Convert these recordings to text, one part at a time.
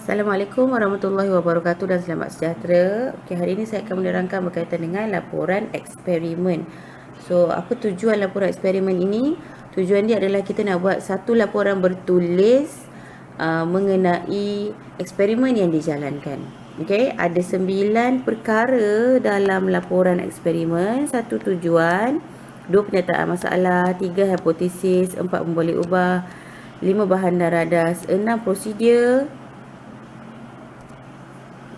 Assalamualaikum warahmatullahi wabarakatuh dan selamat sejahtera. Okey, hari ini saya akan menerangkan berkaitan dengan laporan eksperimen. So, apa tujuan laporan eksperimen ini? Tujuan dia adalah kita nak buat satu laporan bertulis mengenai eksperimen yang dijalankan. Okey, ada 9 perkara dalam laporan eksperimen, 1 tujuan, 2 penyataan masalah, 3 hipotesis, 4 memboleh ubah, 5 bahan dan radas, 6 prosedur,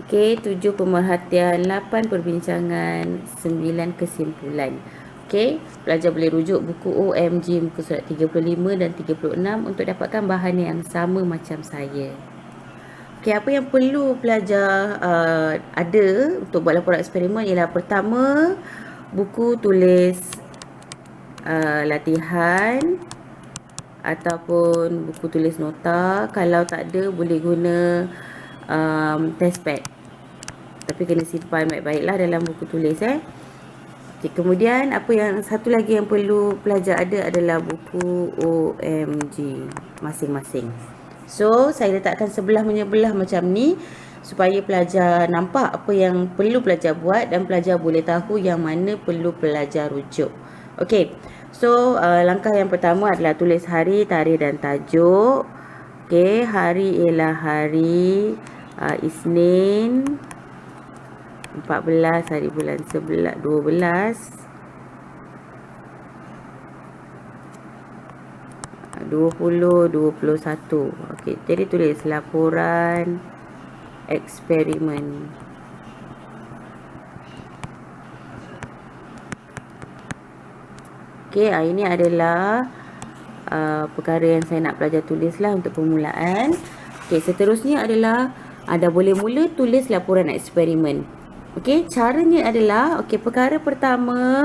Okey, 7 pemerhatian, 8 perbincangan, 9 kesimpulan. Okey, pelajar boleh rujuk buku OMG muka surat 35 dan 36 untuk dapatkan bahan yang sama macam saya. Okey, apa yang perlu pelajar ada untuk buat laporan eksperimen ialah pertama, buku tulis latihan ataupun buku tulis nota. Kalau tak ada, boleh guna test pad. Tapi kena simpan baik-baiklah dalam buku tulis Okay, kemudian apa yang satu lagi yang perlu pelajar ada adalah buku OMG masing-masing. So, saya letakkan sebelah menyebelah macam ni supaya pelajar nampak apa yang perlu pelajar buat dan pelajar boleh tahu yang mana perlu pelajar rujuk. Okey. So, langkah yang pertama adalah tulis hari, tarikh dan tajuk. Okey, hari ialah hari Isnin 14 hari bulan 11 12 2021. Okey, jadi tulis laporan eksperimen. Okey, ini adalah perkara yang saya nak pelajar tulislah untuk permulaan. Okey, seterusnya adalah dah boleh mula tulis laporan eksperimen. Okey, caranya adalah perkara pertama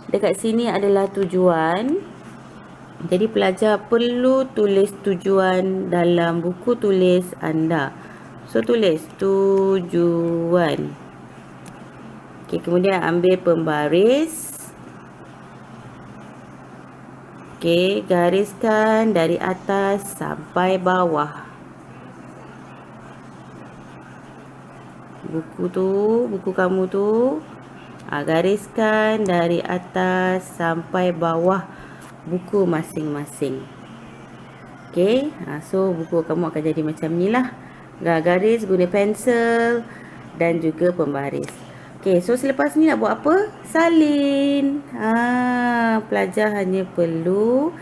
dekat sini adalah tujuan. Jadi pelajar perlu tulis tujuan dalam buku tulis anda. So tulis tujuan. Okey, kemudian ambil pembaris. Okey, gariskan dari atas sampai bawah. Buku kamu tu gariskan dari atas sampai bawah buku masing-masing. Okey, so buku kamu akan jadi macam ni lah. Garis guna pensel dan juga pembaris. Okey, so selepas ni nak buat apa? Salin. Pelajar hanya perlu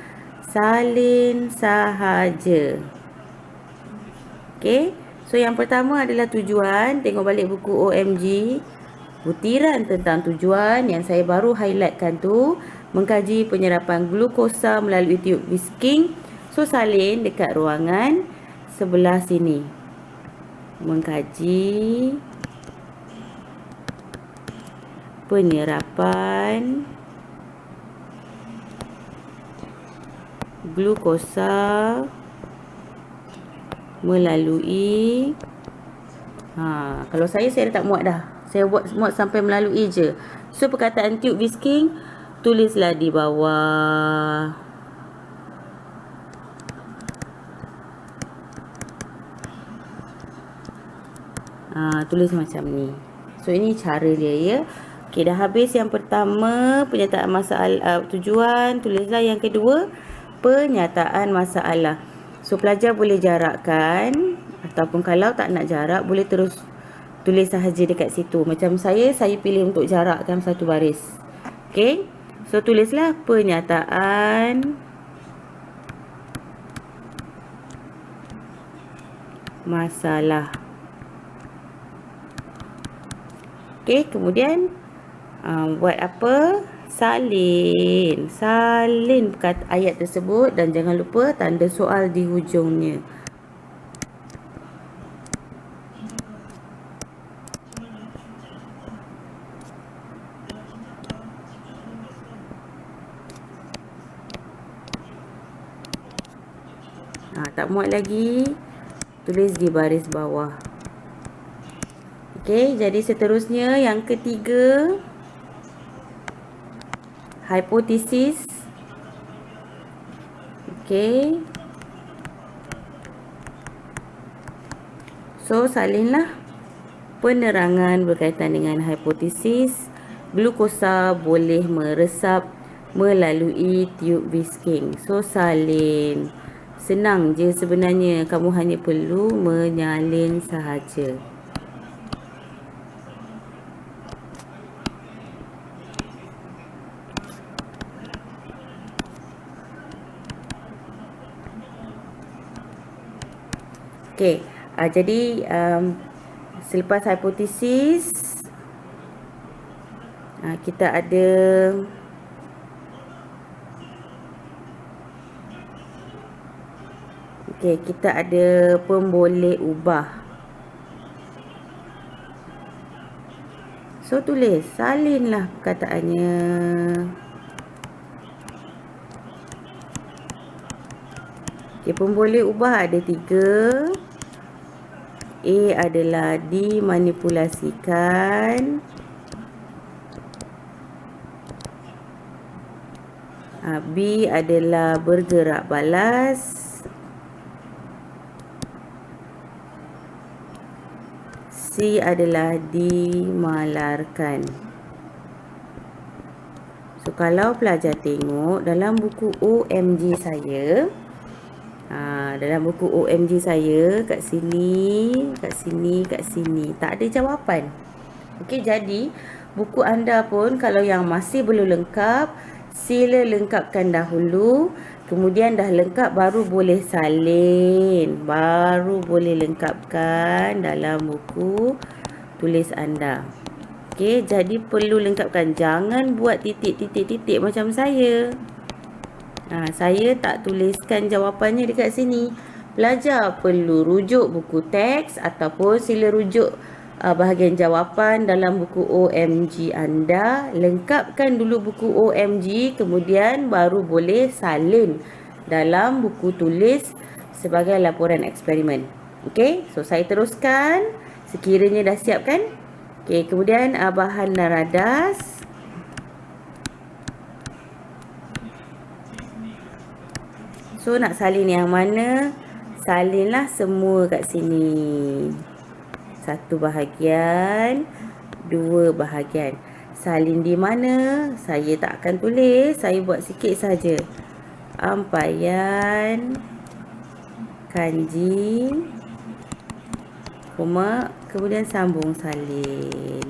salin sahaja. Okey, so yang pertama adalah tujuan. Tengok balik buku OMG. Butiran tentang tujuan yang saya baru highlightkan tu, mengkaji penyerapan glukosa melalui tiub whisking. So salin dekat ruangan sebelah sini. Mengkaji penyerapan glukosa melalui kalau saya dah tak muat dah. Saya muat sampai melalui je. So perkataan tube whisking tulislah di bawah. Tulis macam ni. So ini cara dia ya. Okey, dah habis yang pertama penyataan masalah tujuan, tulislah yang kedua penyataan masalah. So pelajar boleh jarakkan ataupun kalau tak nak jarak boleh terus tulis sahaja dekat situ. Macam saya pilih untuk jarakkan satu baris. Okey. So tulislah penyataan masalah. Okey, kemudian buat apa? Salin ayat tersebut dan jangan lupa tanda soal di hujungnya. Tak muat lagi, tulis di baris bawah. Okey, jadi seterusnya yang ketiga, hipotesis. Okey. So salinlah penerangan berkaitan dengan hipotesis glukosa boleh meresap melalui tube whisking. So salin. Senang je sebenarnya, kamu hanya perlu menyalin sahaja. Okey, jadi selepas hipotesis kita ada kita ada pemboleh ubah. So tulis, salinlah perkataannya. Pemboleh ubah ada 3. A adalah dimanipulasikan. B adalah bergerak balas. C adalah dimalarkan. So kalau pelajar tengok dalam buku OMG saya, dalam buku OMG saya kat sini, kat sini tak ada jawapan. Okey, jadi buku anda pun kalau yang masih belum lengkap, sila lengkapkan dahulu. Kemudian dah lengkap baru boleh salin, baru boleh lengkapkan dalam buku tulis anda. Okey, jadi perlu lengkapkan, jangan buat titik-titik-titik macam saya. Saya tak tuliskan jawapannya dekat sini. Pelajar perlu rujuk buku teks ataupun sila rujuk bahagian jawapan dalam buku OMG anda. Lengkapkan dulu buku OMG, kemudian baru boleh salin dalam buku tulis sebagai laporan eksperimen. Okey, so saya teruskan sekiranya dah siap kan? Okey, kemudian bahan dan radas. So nak salin yang mana? Salinlah semua kat sini. 1 bahagian, 2 bahagian. Salin di mana? Saya tak akan tulis, saya buat sikit saja. Ampaian, kanji, koma, kemudian sambung salin.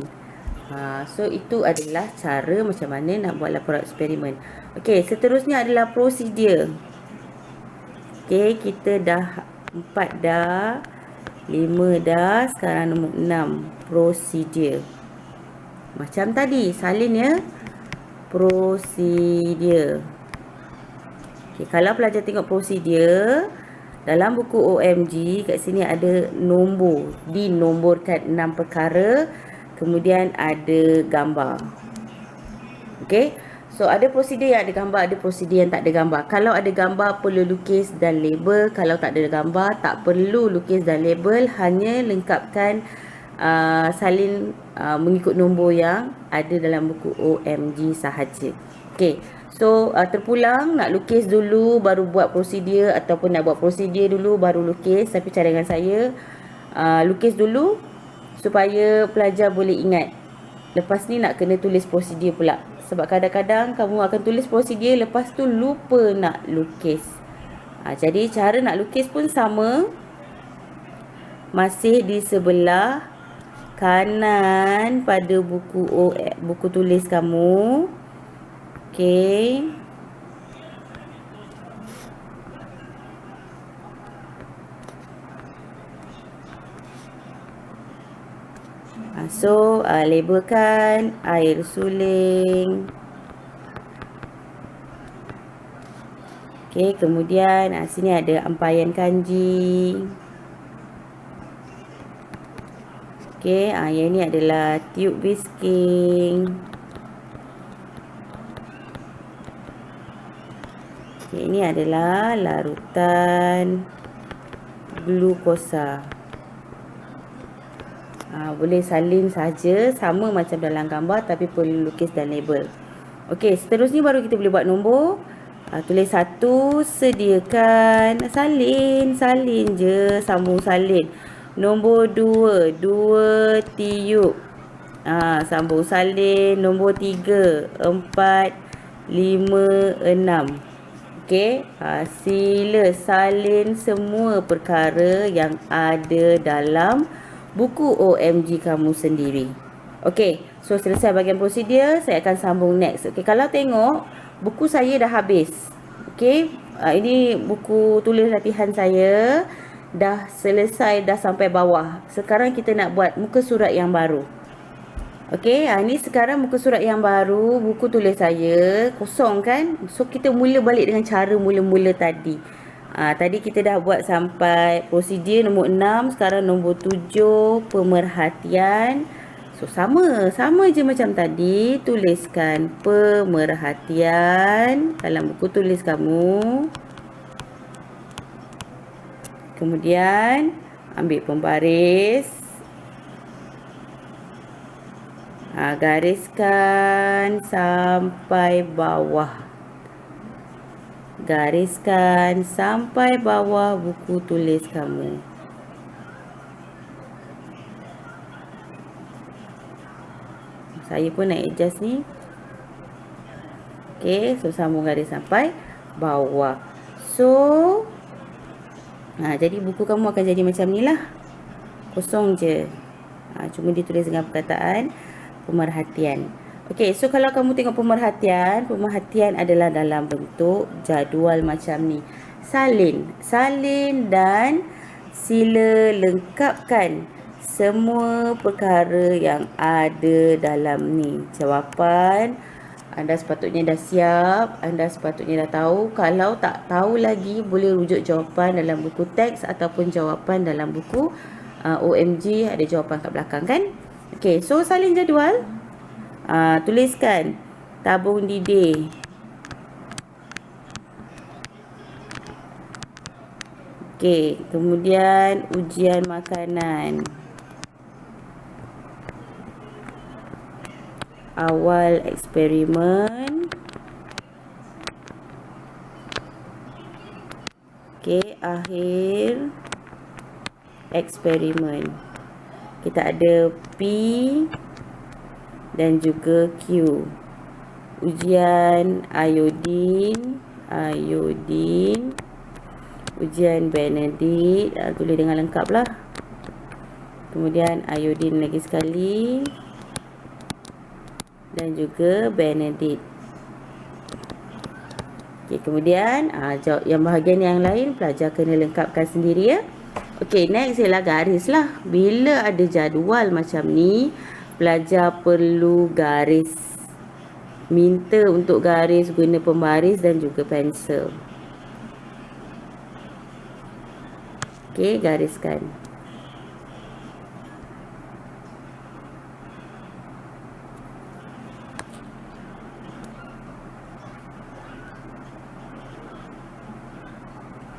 So itu adalah cara macam mana nak buat laporan eksperimen. Okey, seterusnya adalah prosedur. Okey, kita dah 4 dah, 5 dah, sekarang nombor 6, prosedur. Macam tadi, salin ya. Prosedur. Okey, kalau pelajar tengok prosedur, dalam buku OMG, kat sini ada nombor, dinomborkan 6 perkara, kemudian ada gambar. Okey. So ada prosedur yang ada gambar, ada prosedur yang tak ada gambar. Kalau ada gambar perlu lukis dan label, kalau tak ada gambar tak perlu lukis dan label, hanya lengkapkan salin mengikut nombor yang ada dalam buku OMG sahaja. Okey. So terpulang nak lukis dulu baru buat prosedur ataupun nak buat prosedur dulu baru lukis, tapi cadangan saya lukis dulu supaya pelajar boleh ingat. Lepas ni nak kena tulis prosedur pula. Sebab kadang-kadang kamu akan tulis prosedur, lepas tu lupa nak lukis. Jadi cara nak lukis pun sama. Masih di sebelah kanan pada buku tulis kamu. Okey. So labelkan air suling. Okey, kemudian sini ada ampaian kanji. Okey, yang ini adalah tube whisking. Okey, ini adalah larutan glukosa. Boleh salin saja, sama macam dalam gambar, tapi perlu lukis dan label. Okey, seterusnya baru kita boleh buat nombor. Tulis 1, sediakan, salin je, sambung salin. Nombor 2, 2 tiup. Sambung salin. Nombor 3, 4, 5, 6. Okey, sila salin semua perkara yang ada dalam buku OMG kamu sendiri. Okey, so selesai bahagian prosedur, saya akan sambung next. Okey, kalau tengok buku saya dah habis. Okey, ini buku tulis latihan saya dah selesai, dah sampai bawah. Sekarang kita nak buat muka surat yang baru. Okey, ni sekarang muka surat yang baru, buku tulis saya kosong kan. So kita mula balik dengan cara mula-mula tadi. Tadi kita dah buat sampai prosedur nombor 6, sekarang nombor 7, pemerhatian. So sama je macam tadi, tuliskan pemerhatian dalam buku tulis kamu. Kemudian ambil pembaris. Gariskan sampai bawah. Gariskan sampai bawah buku tulis kamu. Saya pun nak adjust ni. Okey, so sambung garis sampai bawah. So jadi buku kamu akan jadi macam ni lah. Kosong je. Cuma ditulis dengan perkataan pemerhatian. Okey, so kalau kamu tengok pemerhatian adalah dalam bentuk jadual macam ni. Salin dan sila lengkapkan semua perkara yang ada dalam ni. Jawapan anda sepatutnya dah siap, anda sepatutnya dah tahu. Kalau tak tahu lagi, boleh rujuk jawapan dalam buku teks ataupun jawapan dalam buku OMG, ada jawapan kat belakang kan. Okey, so salin jadual. Tuliskan tabung didih. Okey, kemudian ujian makanan. Awal eksperimen. Okey, akhir eksperimen. Kita ada P dan juga Q. Ujian iodin, ujian Benedict, tulis dengan lengkap lah. Kemudian iodin lagi sekali, dan juga Benedict. Okey, kemudian yang bahagian yang lain pelajar kena lengkapkan sendiri ya. Okey, next ialah garis lah. Bila ada jadual macam ni, pelajar perlu garis. Minta untuk garis guna pembaris dan juga pensel. Okey, gariskan.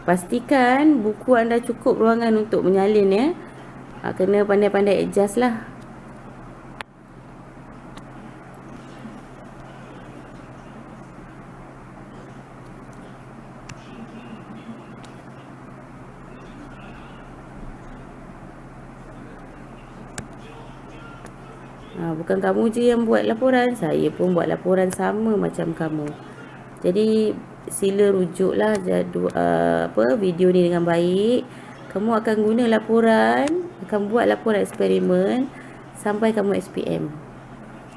Pastikan buku anda cukup ruangan untuk menyalin ya. Kena pandai-pandai adjust lah. Bukan kamu je yang buat laporan, saya pun buat laporan sama macam kamu. Jadi sila rujuklah video ni dengan baik. Kamu akan guna laporan, akan buat laporan eksperimen sampai kamu SPM.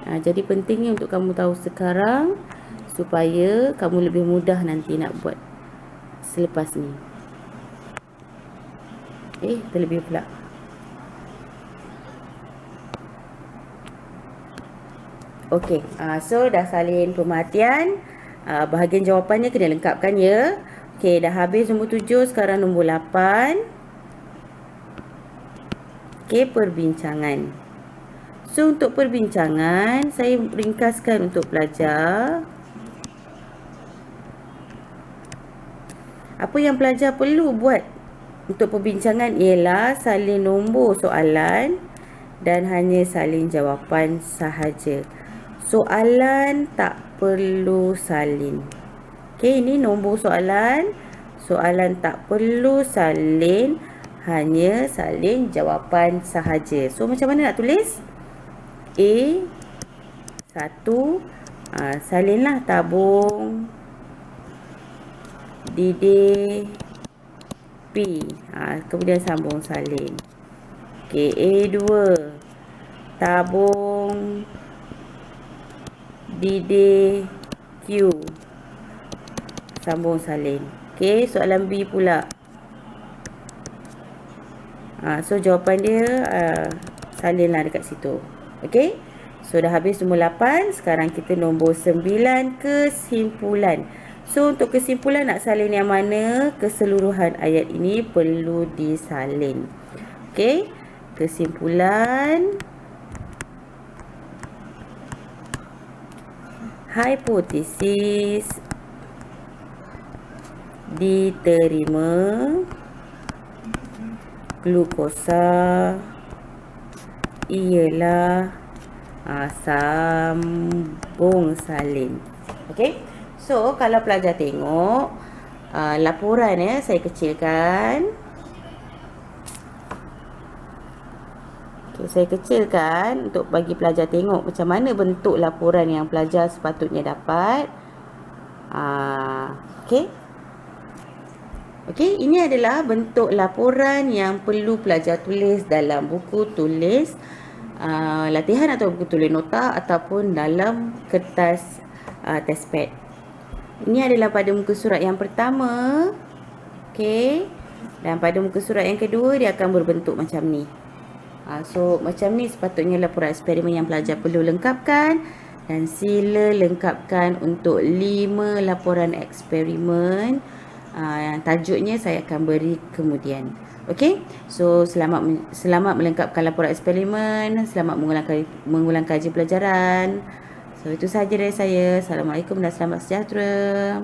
Jadi pentingnya untuk kamu tahu sekarang supaya kamu lebih mudah nanti nak buat selepas ni. Terlebih pula. Okey, so dah salin pemerhatian. Bahagian jawapannya kena lengkapkan ya. Okey, dah habis nombor 7, sekarang nombor 8. Okey, perbincangan. So untuk perbincangan, saya ringkaskan untuk pelajar. Apa yang pelajar perlu buat untuk perbincangan ialah salin nombor soalan dan hanya salin jawapan sahaja. Soalan tak perlu salin. Okey, ini nombor soalan. Soalan tak perlu salin. hanya salin jawapan sahaja. So macam mana nak tulis? A 1, salinlah tabung didih P, kemudian sambung salin. Okay, A2 tabung didih Q, sambung salin. Okay, soalan B pula. So jawapan dia salinlah dekat situ. Okay, so dah habis nombor 8. Sekarang kita nombor 9, kesimpulan. So untuk kesimpulan nak salin yang mana? Keseluruhan ayat ini perlu disalin. Okay, kesimpulan. Hipotesis diterima glukosa ialah sambung salin. Okey. So kalau pelajar tengok laporan saya kecilkan. Okay, saya kecilkan untuk bagi pelajar tengok macam mana bentuk laporan yang pelajar sepatutnya dapat. Okey. Okey, ini adalah bentuk laporan yang perlu pelajar tulis dalam buku tulis latihan atau buku tulis nota ataupun dalam kertas test pad. Ini adalah pada muka surat yang pertama. Okey. Dan pada muka surat yang kedua dia akan berbentuk macam ni. So macam ni sepatutnya laporan eksperimen yang pelajar perlu lengkapkan, dan sila lengkapkan untuk 5 laporan eksperimen. Yang tajuknya saya akan beri kemudian. Okey. So selamat melengkapkan laporan eksperimen, selamat mengulang kaji pelajaran. So itu sahaja dari saya. Assalamualaikum dan selamat sejahtera.